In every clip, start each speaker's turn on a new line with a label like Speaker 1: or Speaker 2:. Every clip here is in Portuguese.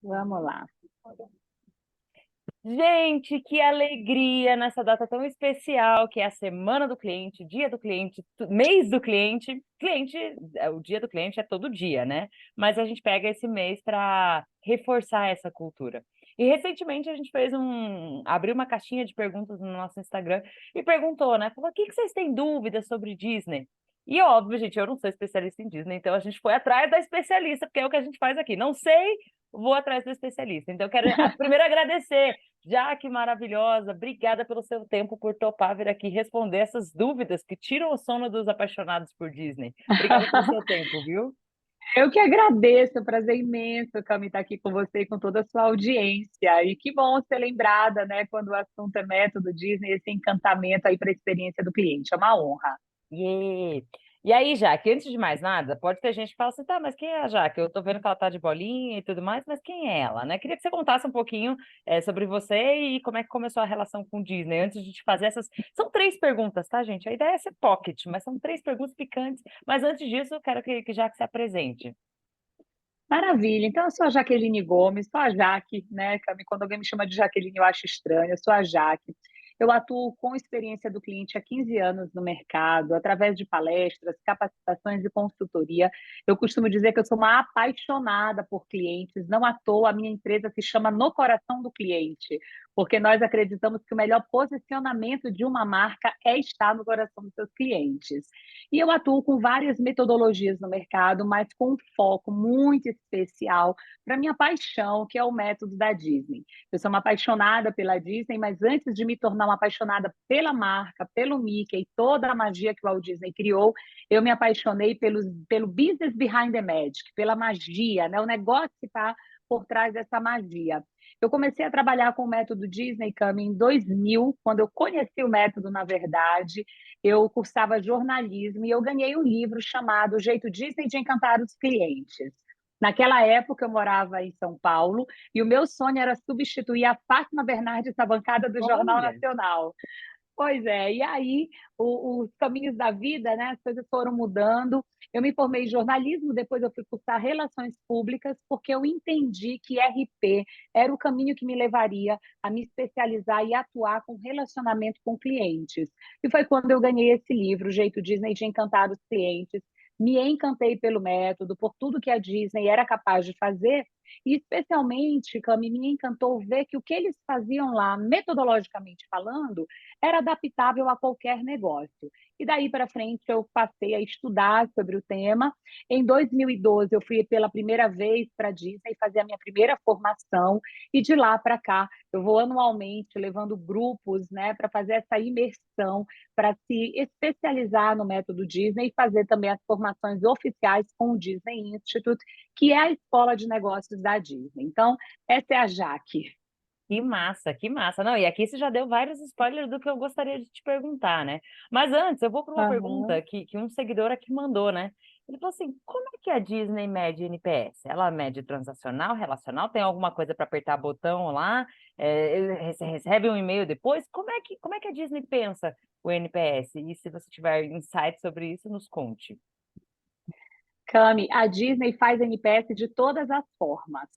Speaker 1: Vamos lá.
Speaker 2: Gente, que alegria nessa data tão especial, que é a Semana do Cliente, Dia do Cliente, mês do cliente. Cliente, o Dia do Cliente é todo dia, né? Mas a gente pega esse mês para reforçar essa cultura. E recentemente a gente abriu uma caixinha de perguntas no nosso Instagram e perguntou, né? Falou, o que que vocês têm dúvidas sobre Disney? E óbvio, gente, eu não sou especialista em Disney, então a gente foi atrás da especialista, porque é o que a gente faz aqui. Não sei, vou atrás do especialista. Então, eu quero primeiro agradecer. Jaque maravilhosa, obrigada pelo seu tempo, por topar vir aqui responder essas dúvidas que tiram o sono dos apaixonados por Disney. Obrigada pelo seu tempo, viu?
Speaker 1: Eu que agradeço, é um prazer imenso, Cami, estar aqui com você e com toda a sua audiência. E que bom ser lembrada, né, quando o assunto é método Disney, esse encantamento aí para a experiência do cliente. É uma honra.
Speaker 2: Yeah. E aí, Jaque, antes de mais nada, pode ter gente que fala assim, tá, mas quem é a Jaque? Eu tô vendo que ela tá de bolinha e tudo mais, mas quem é ela, né? Queria que você contasse um pouquinho sobre você e como é que começou a relação com o Disney, antes de te fazer essas... São três perguntas, tá, gente? A ideia é ser pocket, mas são três perguntas picantes. Mas antes disso, eu quero que Jaque se apresente.
Speaker 1: Maravilha. Então, eu sou a Jaqueline Gomes, sou a Jaque, né, Cami? Quando alguém me chama de Jaqueline, eu acho estranho. Eu sou a Jaque. Eu atuo com experiência do cliente há 15 anos no mercado, através de palestras, capacitações e consultoria. Eu costumo dizer que eu sou uma apaixonada por clientes. Não à toa, a minha empresa se chama No Coração do Cliente, porque nós acreditamos que o melhor posicionamento de uma marca é estar no coração dos seus clientes. E eu atuo com várias metodologias no mercado, mas com um foco muito especial para minha paixão, que é o método da Disney. Eu sou uma apaixonada pela Disney, mas antes de me tornar uma apaixonada pela marca, pelo Mickey e toda a magia que o Walt Disney criou, eu me apaixonei pelo business behind the magic, pela magia, né? O negócio que está por trás dessa magia. Eu comecei a trabalhar com o método Disney, Cami, em 2000, quando eu conheci o método, na verdade. Eu cursava jornalismo e eu ganhei um livro chamado O Jeito Disney de Encantar os Clientes. Naquela época, eu morava em São Paulo e o meu sonho era substituir a Fátima Bernardes na bancada do Jornal
Speaker 2: Olha.
Speaker 1: Nacional. Pois é, e aí os caminhos da vida, né, as coisas foram mudando. Eu me formei em jornalismo, depois eu fui cursar relações públicas, porque eu entendi que RP era o caminho que me levaria a me especializar e atuar com relacionamento com clientes. E foi quando eu ganhei esse livro, O Jeito Disney de Encantar os Clientes. Me encantei pelo método, por tudo que a Disney era capaz de fazer, e especialmente, Cami, me encantou ver que o que eles faziam lá, metodologicamente falando, era adaptável a qualquer negócio. E daí para frente eu passei a estudar sobre o tema. Em 2012 eu fui pela primeira vez para a Disney fazer a minha primeira formação e de lá para cá eu vou anualmente levando grupos, né, para fazer essa imersão, para se especializar no método Disney e fazer também as formações oficiais com o Disney Institute, que é a escola de negócios da Disney. Então, essa é a Jaque.
Speaker 2: Que massa, que massa. Não, e aqui você já deu vários spoilers do que eu gostaria de te perguntar, né? Mas antes, eu vou para uma pergunta
Speaker 1: Uhum.
Speaker 2: que um seguidor aqui mandou, né? Ele falou assim: como é que a Disney mede NPS? Ela mede transacional, relacional? Tem alguma coisa para apertar botão lá? Você recebe um e-mail depois? Como é que a Disney pensa o NPS? E se você tiver insight sobre isso, nos conte.
Speaker 1: Cami, a Disney faz NPS de todas as formas.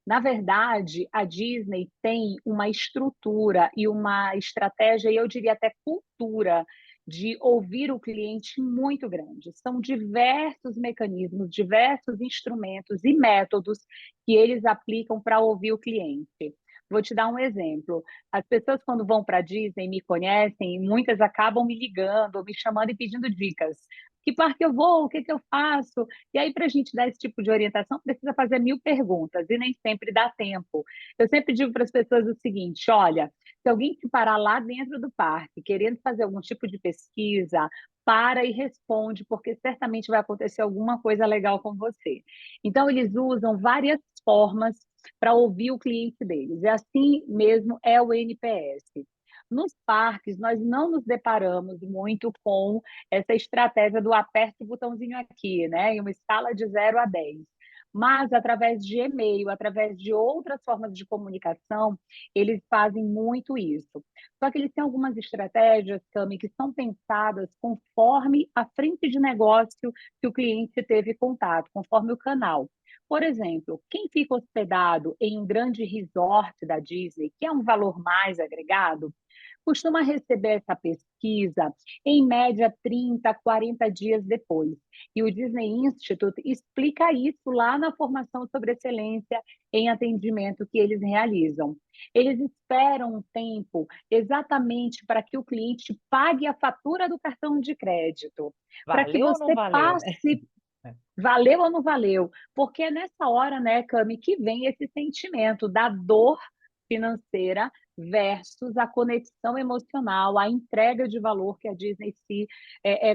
Speaker 1: Na verdade, a Disney tem uma estrutura e uma estratégia, e eu diria até cultura, de ouvir o cliente muito grande. São diversos mecanismos, diversos instrumentos e métodos que eles aplicam para ouvir o cliente. Vou te dar um exemplo. As pessoas, quando vão para a Disney, me conhecem, e muitas acabam me ligando, me chamando e pedindo dicas. Que parque eu vou? O que que eu faço? E aí, para a gente dar esse tipo de orientação, precisa fazer 1000 perguntas e nem sempre dá tempo. Eu sempre digo para as pessoas o seguinte: olha, se alguém te parar lá dentro do parque, querendo fazer algum tipo de pesquisa, para e responde, porque certamente vai acontecer alguma coisa legal com você. Então, eles usam várias formas para ouvir o cliente deles. E assim mesmo é o NPS. Nos parques, nós não nos deparamos muito com essa estratégia do aperta o botãozinho aqui, né? Em uma escala de 0 a 10. Mas, através de e-mail, através de outras formas de comunicação, eles fazem muito isso. Só que eles têm algumas estratégias, Cami, que são pensadas conforme a frente de negócio que o cliente teve contato, conforme o canal. Por exemplo, quem fica hospedado em um grande resort da Disney, que é um valor mais agregado, costuma receber essa pesquisa em média 30, 40 dias depois. E o Disney Institute explica isso lá na formação sobre excelência em atendimento que eles realizam. Eles esperam um tempo exatamente para que o cliente pague a fatura do cartão de crédito, para que
Speaker 2: Valeu ou não
Speaker 1: você
Speaker 2: valeu, né?
Speaker 1: passe. Valeu ou não valeu? Porque é nessa hora, né, Cami, que vem esse sentimento da dor financeira versus a conexão emocional, a entrega de valor que a Disney se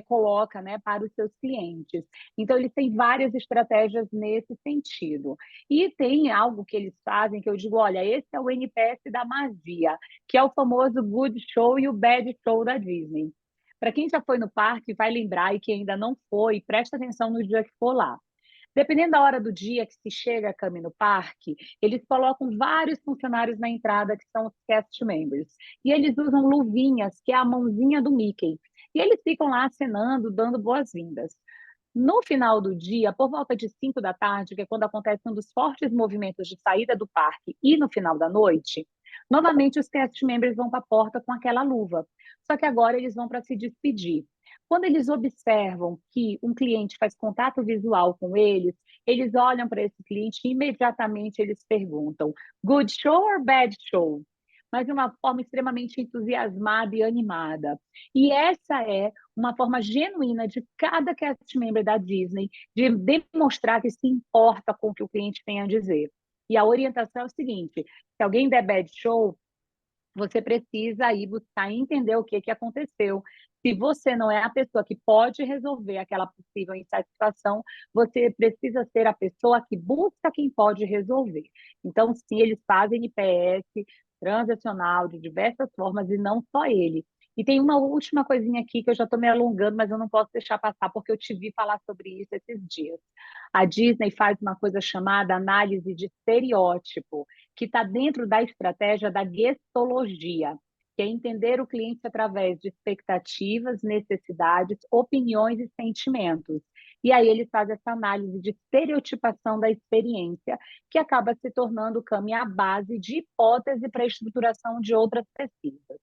Speaker 1: coloca, né, para os seus clientes. Então, eles têm várias estratégias nesse sentido. E tem algo que eles fazem que eu digo, olha, esse é o NPS da magia, que é o famoso good show e o bad show da Disney. Para quem já foi no parque, vai lembrar, e quem ainda não foi, presta atenção no dia que for lá. Dependendo da hora do dia que se chega a Cami no parque, eles colocam vários funcionários na entrada, que são os cast members. E eles usam luvinhas, que é a mãozinha do Mickey. E eles ficam lá acenando, dando boas-vindas. No final do dia, por volta de 5 da tarde, que é quando acontece um dos fortes movimentos de saída do parque, e no final da noite, novamente os cast members vão para a porta com aquela luva. Só que agora eles vão para se despedir. Quando eles observam que um cliente faz contato visual com eles olham para esse cliente e imediatamente eles perguntam: good show or bad show? Mas de uma forma extremamente entusiasmada e animada. E essa é uma forma genuína de cada cast member da Disney de demonstrar que se importa com o que o cliente tem a dizer. E a orientação é o seguinte: se alguém der bad show, você precisa ir buscar entender o que aconteceu. Se você não é a pessoa que pode resolver aquela possível insatisfação, você precisa ser a pessoa que busca quem pode resolver. Então, sim, eles fazem NPS transacional de diversas formas e não só ele. E tem uma última coisinha aqui que eu já estou me alongando, mas eu não posso deixar passar porque eu te vi falar sobre isso esses dias. A Disney faz uma coisa chamada análise de estereótipo, que está dentro da estratégia da gestologia, que é entender o cliente através de expectativas, necessidades, opiniões e sentimentos. E aí eles fazem essa análise de estereotipação da experiência, que acaba se tornando, Cami, a base de hipótese para a estruturação de outras pesquisas.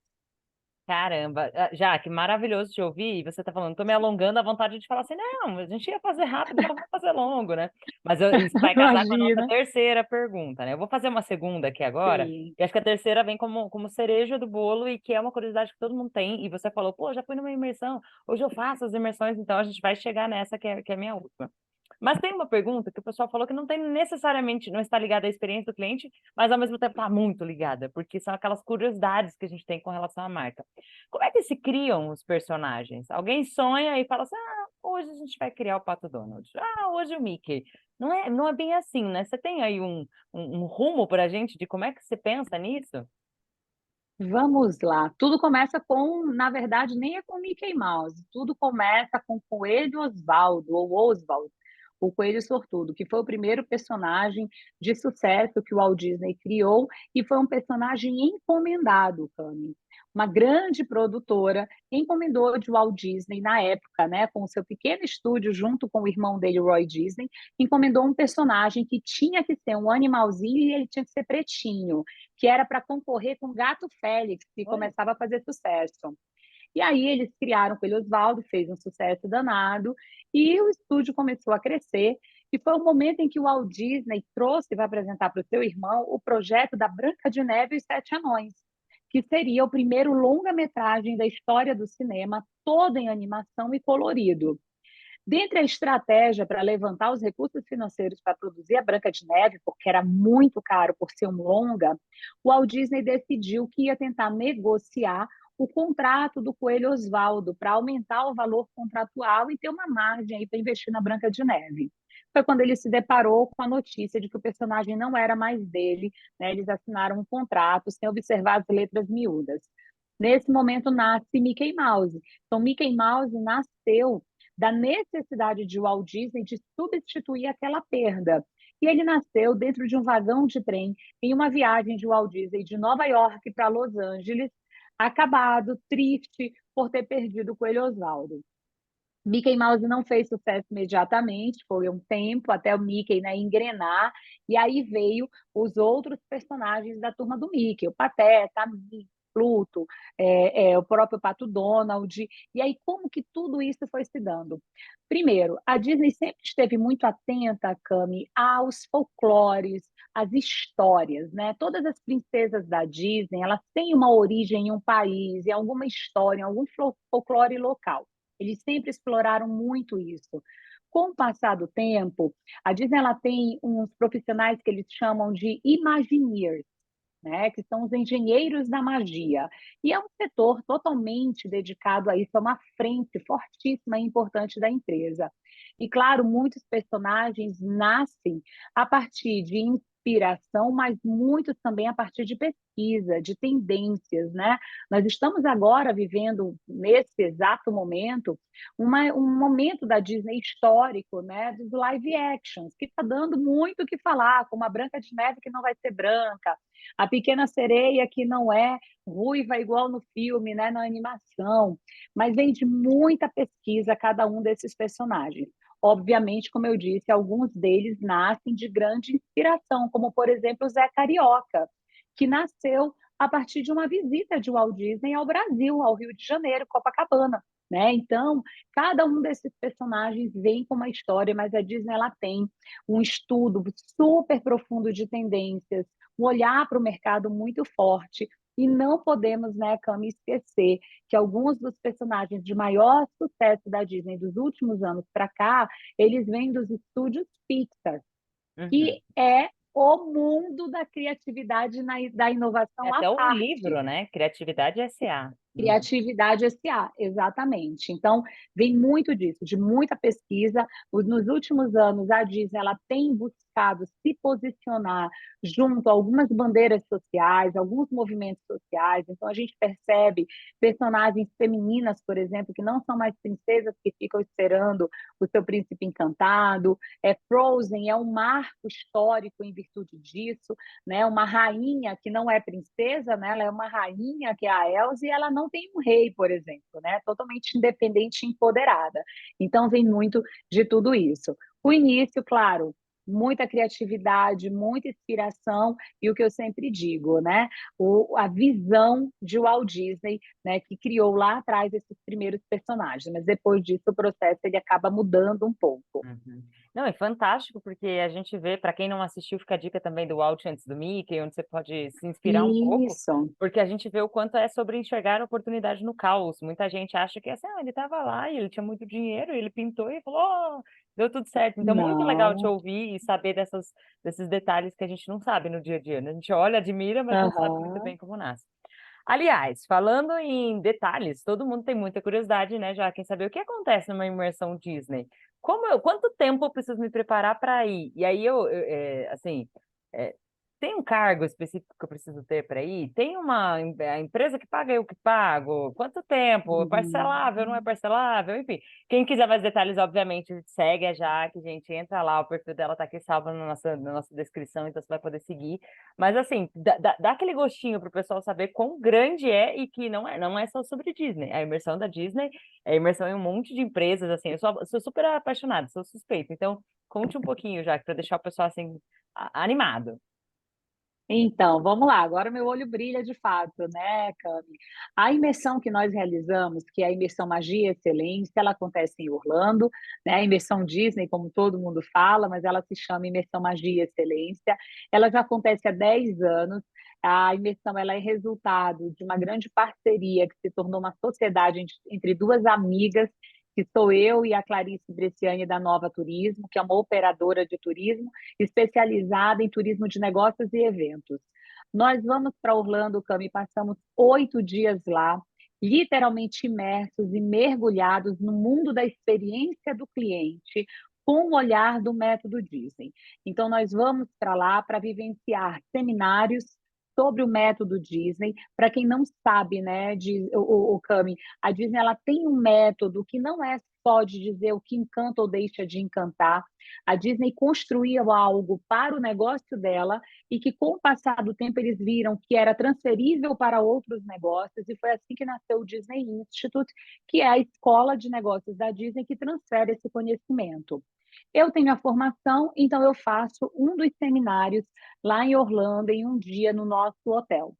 Speaker 2: Caramba, Jaque, maravilhoso te ouvir. E você tá falando, tô me alongando, a vontade de falar assim, não, a gente ia fazer rápido, mas vamos fazer longo, né? Mas isso vai casar com a nossa
Speaker 1: Imagina.
Speaker 2: terceira pergunta, né? Eu vou fazer uma segunda aqui agora,
Speaker 1: Sim.
Speaker 2: e acho que a terceira vem como cereja do bolo e que é uma curiosidade que todo mundo tem. E você falou, pô, já fui numa imersão, hoje eu faço as imersões, então a gente vai chegar nessa que é a minha última. Mas tem uma pergunta que o pessoal falou que não tem necessariamente, não está ligada à experiência do cliente, mas ao mesmo tempo está muito ligada, porque são aquelas curiosidades que a gente tem com relação à marca. Como é que se criam os personagens? Alguém sonha e fala assim: ah, hoje a gente vai criar o Pato Donald. Ah, hoje o Mickey. Não é bem assim, né? Você tem aí um rumo para a gente de como é que você pensa nisso?
Speaker 1: Vamos lá. Tudo começa com, na verdade, nem é com Mickey Mouse. Tudo começa com o Coelho Osvaldo, ou Oswald, o Coelho Sortudo, que foi o primeiro personagem de sucesso que o Walt Disney criou e foi um personagem encomendado, Cami. Uma grande produtora encomendou de Walt Disney na época, né, com o seu pequeno estúdio junto com o irmão dele, Roy Disney, encomendou um personagem que tinha que ser um animalzinho e ele tinha que ser pretinho, que era para concorrer com o Gato Félix, que
Speaker 2: Olha,
Speaker 1: começava a fazer sucesso. E aí eles criaram com ele Osvaldo, fez um sucesso danado, e o estúdio começou a crescer, e foi o momento em que o Walt Disney trouxe para apresentar para o seu irmão o projeto da Branca de Neve e os Sete Anões, que seria o primeiro longa-metragem da história do cinema, todo em animação e colorido. Dentre a estratégia para levantar os recursos financeiros para produzir a Branca de Neve, porque era muito caro por ser um longa, o Walt Disney decidiu que ia tentar negociar o contrato do Coelho Osvaldo para aumentar o valor contratual e ter uma margem aí para investir na Branca de Neve. Foi quando ele se deparou com a notícia de que o personagem não era mais dele, né? Eles assinaram um contrato sem observar as letras miúdas. Nesse momento nasce Mickey Mouse. Então, Mickey Mouse nasceu da necessidade de Walt Disney de substituir aquela perda. E ele nasceu dentro de um vagão de trem em uma viagem de Walt Disney de Nova York para Los Angeles, acabado, triste por ter perdido o Coelho Osvaldo. Mickey Mouse não fez sucesso imediatamente, foi um tempo até o Mickey, né, engrenar, e aí veio os outros personagens da turma do Mickey, o Pateta, a Minnie, Pluto, o próprio Pato Donald. E aí como que tudo isso foi se dando? Primeiro, a Disney sempre esteve muito atenta, Cami, aos folclores, às histórias, né? Todas as princesas da Disney, elas têm uma origem em um país, em alguma história, em algum folclore local. Eles sempre exploraram muito isso. Com o passar do tempo, a Disney ela tem uns profissionais que eles chamam de Imagineers, né, que são os engenheiros da magia. E é um setor totalmente dedicado a isso, é uma frente fortíssima e importante da empresa. E, claro, muitos personagens nascem a partir de inspiração, mas muitos também a partir de pesquisa, de tendências, né? Nós estamos agora vivendo, nesse exato momento, um momento da Disney histórico, né, dos live actions, que está dando muito o que falar, como a Branca de Neve que não vai ser branca, a Pequena Sereia que não é ruiva igual no filme, né, na animação, mas vem de muita pesquisa cada um desses personagens. Obviamente, como eu disse, alguns deles nascem de grande inspiração, como por exemplo o Zé Carioca, que nasceu a partir de uma visita de Walt Disney ao Brasil, ao Rio de Janeiro, Copacabana. Né? Então, cada um desses personagens vem com uma história, mas a Disney ela tem um estudo super profundo de tendências, um olhar para o mercado muito forte. E não podemos, né, Cami, esquecer que alguns dos personagens de maior sucesso da Disney dos últimos anos para cá, eles vêm dos estúdios Pixar,
Speaker 2: Uhum.
Speaker 1: que é o mundo da criatividade e da
Speaker 2: É
Speaker 1: inovação à
Speaker 2: até um
Speaker 1: parte.
Speaker 2: livro, né? Criatividade S.A. Uhum.
Speaker 1: Criatividade S.A., exatamente. Então, vem muito disso, de muita pesquisa. Nos últimos anos, a Disney ela tem buscado se posicionar junto a algumas bandeiras sociais, alguns movimentos sociais. Então, a gente percebe personagens femininas, por exemplo, que não são mais princesas que ficam esperando o seu príncipe encantado. Frozen é um marco histórico em virtude disso, né? Uma rainha que não é princesa, né? Ela é uma rainha, que é a Elsa, e ela não tem um rei, por exemplo, né? Totalmente independente e empoderada. Então, vem muito de tudo isso. O início, claro, muita criatividade, muita inspiração, e o que eu sempre digo, né? A visão de Walt Disney, né? Que criou lá atrás esses primeiros personagens, mas depois disso o processo ele acaba mudando um pouco.
Speaker 2: Uhum. Não, é fantástico, porque a gente vê, para quem não assistiu, fica a dica também do Walt antes do Mickey, onde você pode se inspirar um pouco,
Speaker 1: Isso.
Speaker 2: porque a gente vê o quanto é sobre enxergar a oportunidade no caos. Muita gente acha que assim, ele estava lá e ele tinha muito dinheiro, ele pintou e falou, "Oh, deu tudo certo." Então, muito legal te
Speaker 1: Não.
Speaker 2: ouvir e saber desses detalhes que a gente não sabe no dia a dia, né? A gente olha, admira, mas não sabe muito
Speaker 1: Aham.
Speaker 2: bem como nasce. Aliás, falando em detalhes, todo mundo tem muita curiosidade, né, já quem saber o que acontece numa imersão Disney. Quanto tempo eu preciso me preparar para ir? E aí assim, é, tem um cargo específico que eu preciso ter para ir? Tem a empresa que paga eu que pago? Quanto tempo? É
Speaker 1: Uhum.
Speaker 2: parcelável, não é parcelável? Enfim, quem quiser mais detalhes, obviamente, segue a Jaque, gente, entra lá, o perfil dela tá aqui salvo na nossa descrição, então você vai poder seguir. Mas assim, dá aquele gostinho pro pessoal saber quão grande é e que não é só sobre Disney. A imersão da Disney é imersão em um monte de empresas, assim. Eu sou super apaixonada, sou suspeita. Então, conte um pouquinho já, para deixar o pessoal assim, animado.
Speaker 1: Então, vamos lá, agora meu olho brilha de fato, né, Cami? A imersão que nós realizamos, que é a imersão Magia e Excelência, ela acontece em Orlando, né? A imersão Disney, como todo mundo fala, mas ela se chama Imersão Magia e Excelência. Ela já acontece há 10 anos. A imersão ela é resultado de uma grande parceria que se tornou uma sociedade entre duas amigas, que sou eu e a Clarice Bresciani da Nova Turismo, que é uma operadora de turismo especializada em turismo de negócios e eventos. Nós vamos para Orlando, Cami, passamos 8 dias lá, literalmente imersos e mergulhados no mundo da experiência do cliente, com o olhar do método Disney. Então, nós vamos para lá para vivenciar seminários, sobre o método Disney. Para quem não sabe, né, Cami, a Disney ela tem um método que não é só de dizer o que encanta ou deixa de encantar. A Disney construía algo para o negócio dela e que, com o passar do tempo, eles viram que era transferível para outros negócios, e foi assim que nasceu o Disney Institute, que é a escola de negócios da Disney que transfere esse conhecimento. Eu tenho a formação, então eu faço um dos seminários lá em Orlando, em um dia, no nosso hotel.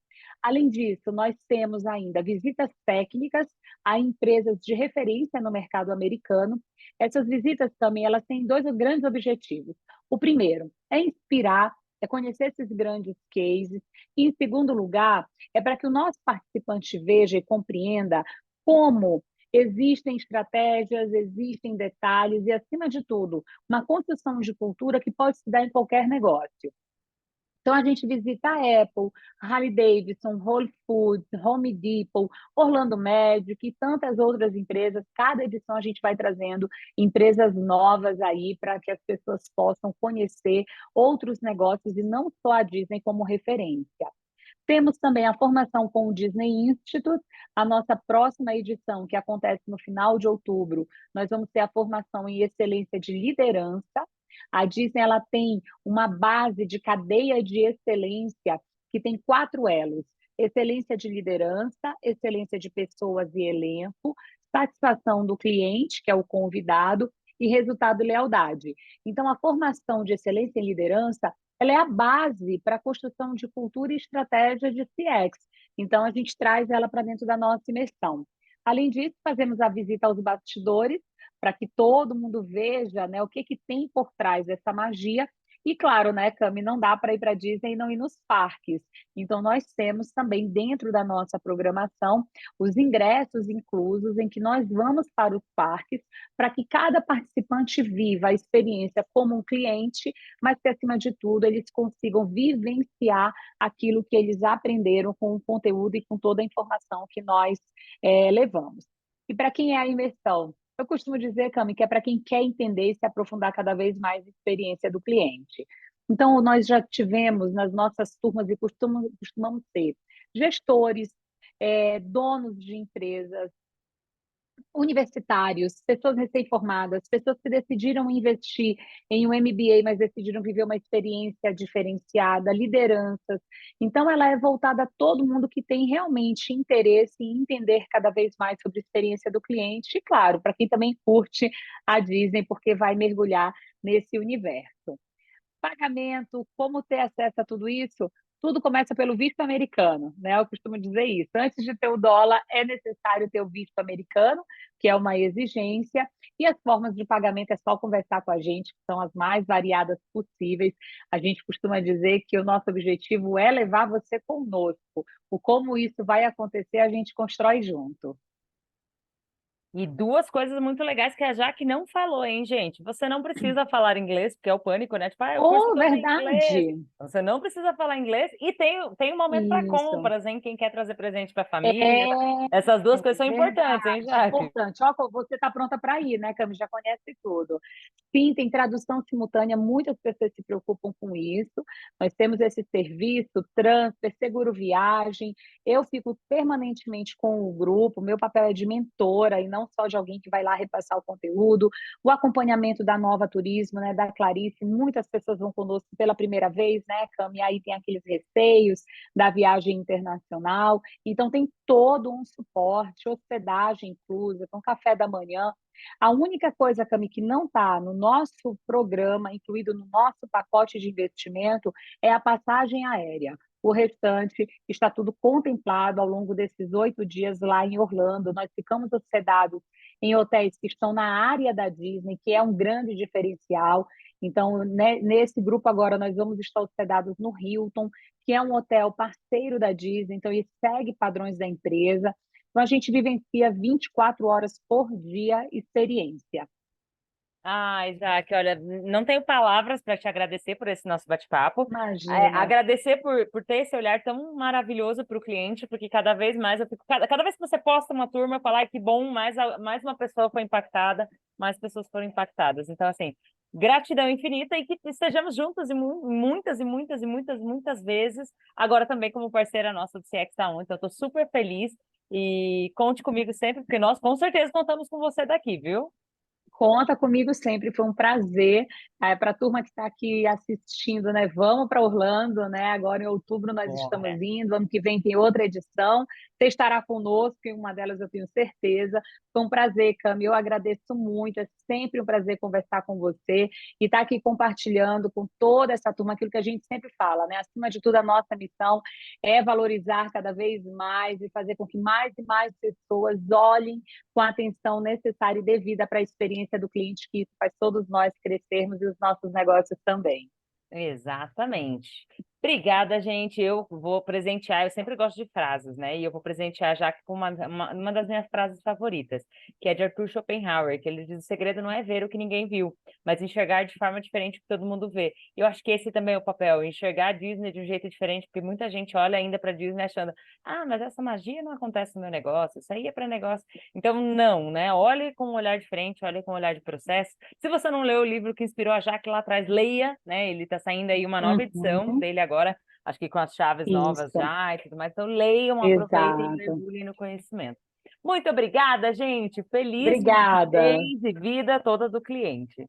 Speaker 1: Além disso, nós temos ainda visitas técnicas a empresas de referência no mercado americano. Essas visitas também elas têm dois grandes objetivos. O primeiro é inspirar, é conhecer esses grandes cases. E, em segundo lugar, é para que o nosso participante veja e compreenda como existem estratégias, existem detalhes e, acima de tudo, uma construção de cultura que pode se dar em qualquer negócio. Então, a gente visita a Apple, Harley Davidson, Whole Foods, Home Depot, Orlando Magic e tantas outras empresas. Cada edição a gente vai trazendo empresas novas aí para que as pessoas possam conhecer outros negócios e não só a Disney como referência. Temos também a formação com o Disney Institute, a nossa próxima edição, que acontece no final de outubro. Nós vamos ter a formação em excelência de liderança. A Disney ela tem uma base de cadeia de excelência que tem 4 elos: excelência de liderança, excelência de pessoas e elenco, satisfação do cliente, que é o convidado, e resultado e lealdade. Então, a formação de excelência em liderança ela é a base para a construção de cultura e estratégia de CX. Então, a gente traz ela para dentro da nossa imersão. Além disso, fazemos a visita aos bastidores, para que todo mundo veja, né, o que tem por trás dessa magia. E claro, né, Cami, não dá para ir para a Disney e não ir nos parques. Então, nós temos também dentro da nossa programação os ingressos inclusos, em que nós vamos para os parques, para que cada participante viva a experiência como um cliente, mas que, acima de tudo, eles consigam vivenciar aquilo que eles aprenderam com o conteúdo e com toda a informação que nós levamos. E para quem é a imersão? Eu costumo dizer, Cami, que é para quem quer entender e se aprofundar cada vez mais na experiência do cliente. Então, nós já tivemos nas nossas turmas, e costumamos ter gestores, donos de empresas, universitários, pessoas recém-formadas, pessoas que decidiram investir em um MBA, mas decidiram viver uma experiência diferenciada, lideranças. Então, ela é voltada a todo mundo que tem realmente interesse em entender cada vez mais sobre a experiência do cliente, e, claro, para quem também curte a Disney, porque vai mergulhar nesse universo. Pagamento, como ter acesso a tudo isso? Tudo começa pelo visto americano, né? Eu costumo dizer isso. Antes de ter o dólar, é necessário ter o visto americano, que é uma exigência, e as formas de pagamento é só conversar com a gente, que são as mais variadas possíveis. A gente costuma dizer que o nosso objetivo é levar você conosco. O como isso vai acontecer, a gente constrói junto.
Speaker 2: E duas coisas muito legais que a Jaque não falou, hein, gente? Você não precisa falar inglês, porque é o pânico, né? Tipo, o curso
Speaker 1: Oh,
Speaker 2: todo em inglês.
Speaker 1: verdade!
Speaker 2: Você não precisa falar inglês. E tem um momento para
Speaker 1: Isso.
Speaker 2: compras, hein? Quem quer trazer presente para a família.
Speaker 1: É
Speaker 2: Essas duas
Speaker 1: É
Speaker 2: coisas são importantes, hein,
Speaker 1: verdade,
Speaker 2: Jaque?
Speaker 1: importante. Ó, você está pronta para ir, né, Cami? Já conhece tudo. Sim, tem tradução simultânea, muitas pessoas se preocupam com isso. Nós temos esse serviço, transfer, seguro viagem. Eu fico permanentemente com o grupo, meu papel é de mentora e não só de alguém que vai lá repassar o conteúdo. O acompanhamento da Nova Turismo, né, da Clarice, muitas pessoas vão conosco pela primeira vez, né, Cami? Aí tem aqueles receios da viagem internacional. Então, tem todo um suporte, hospedagem inclusa, com café da manhã. A única coisa, Cami, que não está no nosso programa, incluído no nosso pacote de investimento, é a passagem aérea. O restante está tudo contemplado ao longo desses 8 dias lá em Orlando. Nós ficamos hospedados em hotéis que estão na área da Disney, que é um grande diferencial. Então, né, nesse grupo agora, nós vamos estar hospedados no Hilton, que é um hotel parceiro da Disney, então ele segue padrões da empresa. Então, a gente vivencia 24 horas por dia experiência.
Speaker 2: Ah, Isaac, olha, não tenho palavras para te agradecer por esse nosso bate-papo.
Speaker 1: Imagina.
Speaker 2: Agradecer por ter esse olhar tão maravilhoso para o cliente, porque cada vez mais eu fico. Cada vez que você posta uma turma, eu falo, ai, que bom, mais uma pessoa foi impactada, mais pessoas foram impactadas. Então, assim, Gratidão infinita e que estejamos juntos muitas e muitas e muitas, muitas vezes. Agora também como parceira nossa do CX Tá On, então eu tô super feliz e conte comigo sempre, porque nós com certeza contamos com você daqui, viu?
Speaker 1: Conta comigo sempre, foi um prazer. Para a turma que está aqui assistindo, né? Vamos para Orlando, né? Agora em outubro nós estamos
Speaker 2: Bora.
Speaker 1: indo, ano que vem tem outra edição. Você estará conosco, em uma delas eu tenho certeza. Foi um prazer, Cami. Eu agradeço muito. É sempre um prazer conversar com você e estar aqui compartilhando com toda essa turma aquilo que a gente sempre fala, né? Acima de tudo, a nossa missão é valorizar cada vez mais e fazer com que mais e mais pessoas olhem com a atenção necessária e devida para a experiência do cliente, que isso faz todos nós crescermos e os nossos negócios também.
Speaker 2: Exatamente. Obrigada, gente. Eu vou presentear, eu sempre gosto de frases, né? E eu vou presentear já com uma das minhas frases favoritas, que é de Arthur Schopenhauer, que ele diz: o segredo não é ver o que ninguém viu, mas enxergar de forma diferente o que todo mundo vê. E eu acho que esse também é o papel, enxergar a Disney de um jeito diferente, porque muita gente olha ainda para a Disney achando: ah, mas essa magia não acontece no meu negócio, isso aí é para negócio. Então, não, né? Olhe com um olhar diferente, olhe com um olhar de processo. Se você não leu o livro que inspirou a Jaque lá atrás, leia, né? Ele está saindo aí uma nova edição
Speaker 1: Uhum,
Speaker 2: dele agora, acho que com as chaves novas
Speaker 1: isso,
Speaker 2: já e tudo mais. Então, leiam, aproveitem e
Speaker 1: exato.
Speaker 2: mergulhem no conhecimento. Muito obrigada, gente. Feliz
Speaker 1: Obrigada.
Speaker 2: mês e vida toda do cliente.